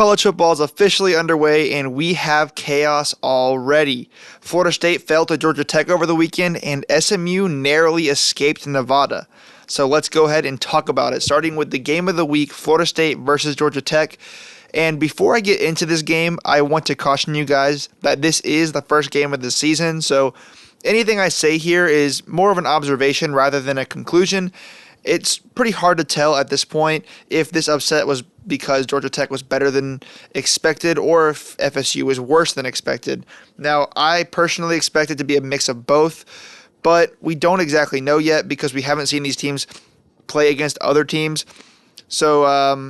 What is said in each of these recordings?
College football is officially underway, and we have chaos already. Florida State fell to Georgia Tech over the weekend, and SMU narrowly escaped Nevada. So let's go ahead and talk about it, starting with the game of the week, Florida State versus Georgia Tech. And before I get into this game, I want to caution you guys that this is the first game of the season, so anything I say here is more of an observation rather than a conclusion. It's pretty hard to tell at this point if this upset was because Georgia Tech was better than expected or if FSU was worse than expected. Now, I personally expect it to be a mix of both, but we don't exactly know yet because we haven't seen these teams play against other teams. So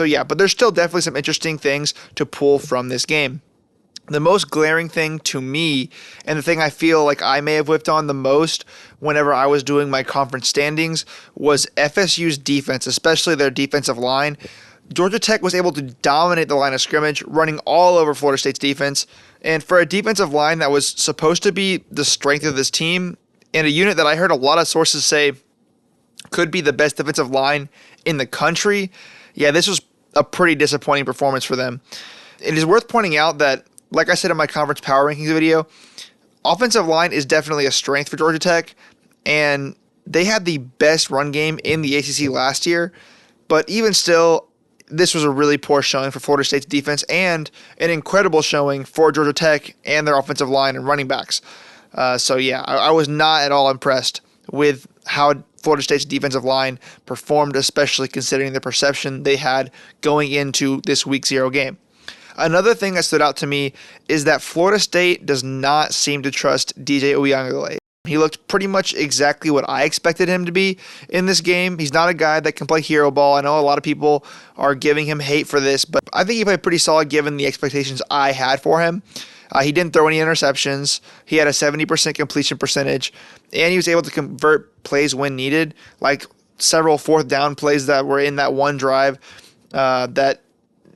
yeah, but there's still definitely some interesting things to pull from this game. The most glaring thing to me, and the thing I feel like I may have whipped on the most whenever I was doing my conference standings, was FSU's defense, especially their defensive line. Georgia Tech was able to dominate the line of scrimmage, running all over Florida State's defense. And for a defensive line that was supposed to be the strength of this team, and a unit that I heard a lot of sources say could be the best defensive line in the country, yeah, this was a pretty disappointing performance for them. It is worth pointing out that, like I said in my conference power rankings video, offensive line is definitely a strength for Georgia Tech, and they had the best run game in the ACC last year, but even still, this was a really poor showing for Florida State's defense and an incredible showing for Georgia Tech and their offensive line and running backs. So yeah, I was not at all impressed with how Florida State's defensive line performed, especially considering the perception they had going into this Week 0 game. Another thing that stood out to me is that Florida State does not seem to trust DJ Uiagalelei. He looked pretty much exactly what I expected him to be in this game. He's not a guy that can play hero ball. I know a lot of people are giving him hate for this, but I think he played pretty solid given the expectations I had for him. He didn't throw any interceptions. He had a 70% completion percentage, and he was able to convert plays when needed, like several fourth down plays that were in that one drive that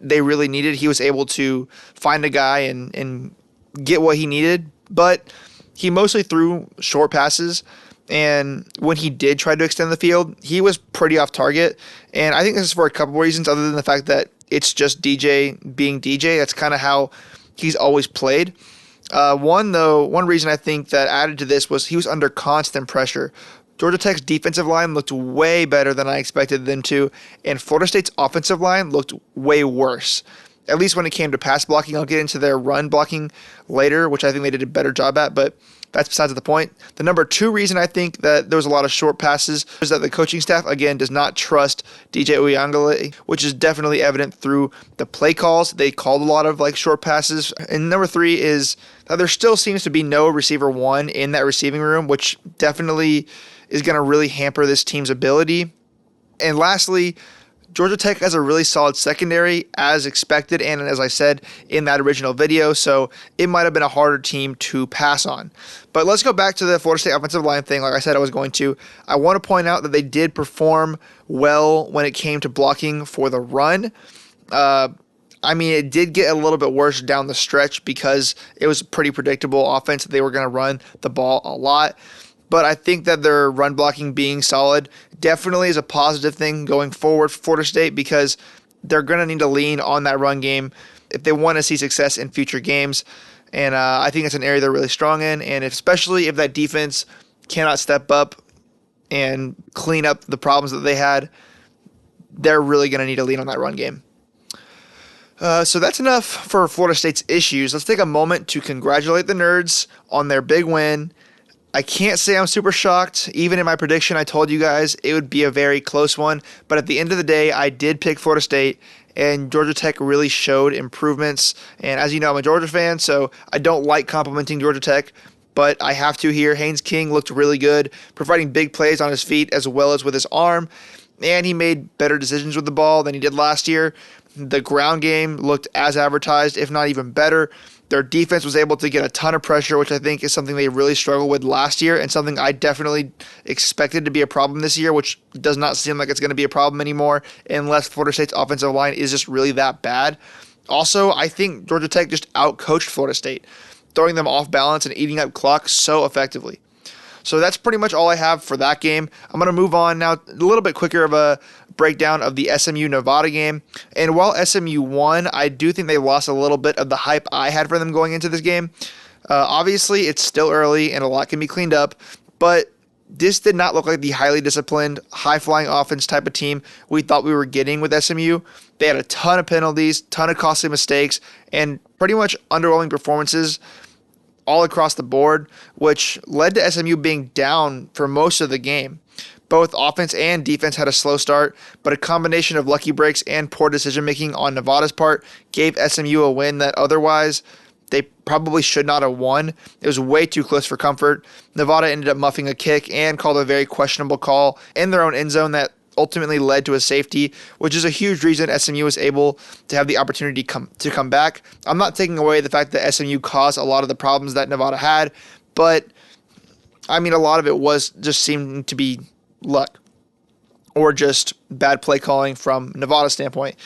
they really needed. He was able to find a guy and get what he needed, but he mostly threw short passes, and when he did try to extend the field, he was pretty off target, and I think this is for a couple of reasons other than the fact that it's just DJ being DJ. That's kind of how he's always played. One reason I think that added to this was he was under constant pressure. Georgia Tech's defensive line looked way better than I expected them to, and Florida State's offensive line looked way worse, at least when it came to pass blocking. I'll get into their run blocking later, which I think they did a better job at, but that's besides the point. The number two reason I think that there was a lot of short passes is that the coaching staff, again, does not trust DJ Uiagalelei, which is definitely evident through the play calls. They called a lot of short passes. And number three is that there still seems to be no receiver one in that receiving room, which definitely is going to really hamper this team's ability. And lastly, Georgia Tech has a really solid secondary, as expected, and as I said in that original video, so it might have been a harder team to pass on. But let's go back to the Florida State offensive line thing, like I said I was going to. I want to point out that they did perform well when it came to blocking for the run. It did get a little bit worse down the stretch because it was a pretty predictable offense that they were going to run the ball a lot. But I think that their run blocking being solid definitely is a positive thing going forward for Florida State because they're going to need to lean on that run game if they want to see success in future games. And I think it's an area they're really strong in. And especially if that defense cannot step up and clean up the problems that they had, they're really going to need to lean on that run game. So that's enough for Florida State's issues. Let's take a moment to congratulate the Nerds on their big win. I can't say I'm super shocked. Even in my prediction, I told you guys it would be a very close one. But at the end of the day, I did pick Florida State, and Georgia Tech really showed improvements. And as you know, I'm a Georgia fan, so I don't like complimenting Georgia Tech, but I have to here. Haynes King looked really good, providing big plays on his feet as well as with his arm, and he made better decisions with the ball than he did last year. The ground game looked as advertised, if not even better. Their defense was able to get a ton of pressure, which I think is something they really struggled with last year and something I definitely expected to be a problem this year, which does not seem like it's going to be a problem anymore unless Florida State's offensive line is just really that bad. Also, I think Georgia Tech just outcoached Florida State, throwing them off balance and eating up clock so effectively. So that's pretty much all I have for that game. I'm going to move on now, a little bit quicker of a breakdown of the SMU Nevada game. And while SMU won, I do think they lost a little bit of the hype I had for them going into this game. Obviously, it's still early and a lot can be cleaned up, but this did not look like the highly disciplined, high-flying offense type of team we thought we were getting with SMU. They had a ton of penalties, ton of costly mistakes, and pretty much underwhelming performances all across the board, which led to SMU being down for most of the game. Both offense and defense had a slow start, but a combination of lucky breaks and poor decision-making on Nevada's part gave SMU a win that otherwise they probably should not have won. It was way too close for comfort. Nevada ended up muffing a kick and called a very questionable call in their own end zone that ultimately led to a safety, which is a huge reason SMU was able to have the opportunity to come back. I'm not taking away the fact that SMU caused a lot of the problems that Nevada had, but I mean, a lot of it was just seeming to be luck or just bad play calling from Nevada's standpoint.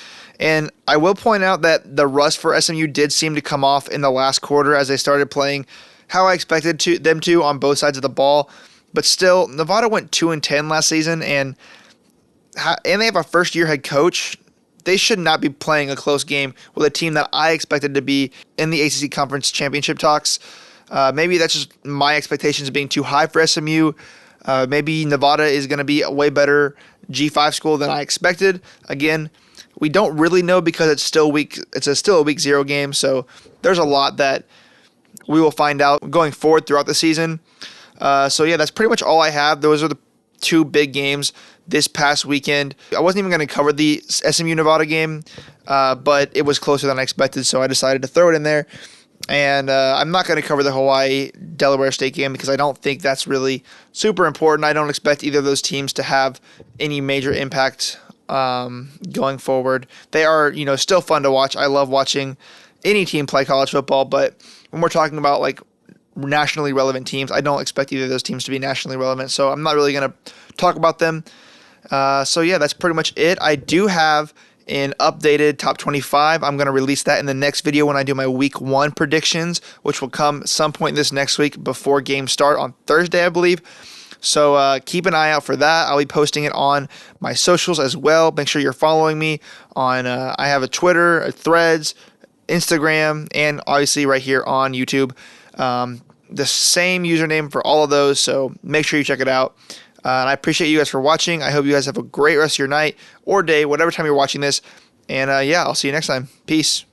And I will point out that the rust for SMU did seem to come off in the last quarter as they started playing how I expected them to on both sides of the ball. But still, Nevada went 2-10 last season, and they have a first-year head coach. They should not be playing a close game with a team that I expected to be in the ACC Conference Championship talks. Maybe that's just my expectations being too high for SMU. Maybe Nevada is going to be a way better G5 school than I expected. Again, we don't really know because it's still a week 0 game, so there's a lot that we will find out going forward throughout the season. So yeah, that's pretty much all I have. Those are the two big games this past weekend. I wasn't even going to cover the SMU Nevada game, but it was closer than I expected, so I decided to throw it in there. And I'm not going to cover the Hawaii-Delaware State game because I don't think that's really super important. I don't expect either of those teams to have any major impact going forward. They are, still fun to watch. I love watching any team play college football, but when we're talking about like nationally relevant teams, I don't expect either of those teams to be nationally relevant, so I'm not really going to talk about them. So yeah, that's pretty much it. I do have an updated top 25. I'm going to release that in the next video when I do my week 1 predictions, which will come some point this next week before games start on Thursday, I believe. So keep an eye out for that. I'll be posting it on my socials as well. Make sure you're following me on, I have a Twitter, a Threads, Instagram, and obviously right here on YouTube. The same username for all of those, so make sure you check it out. And I appreciate you guys for watching. I hope you guys have a great rest of your night or day, whatever time you're watching this. And yeah, I'll see you next time. Peace.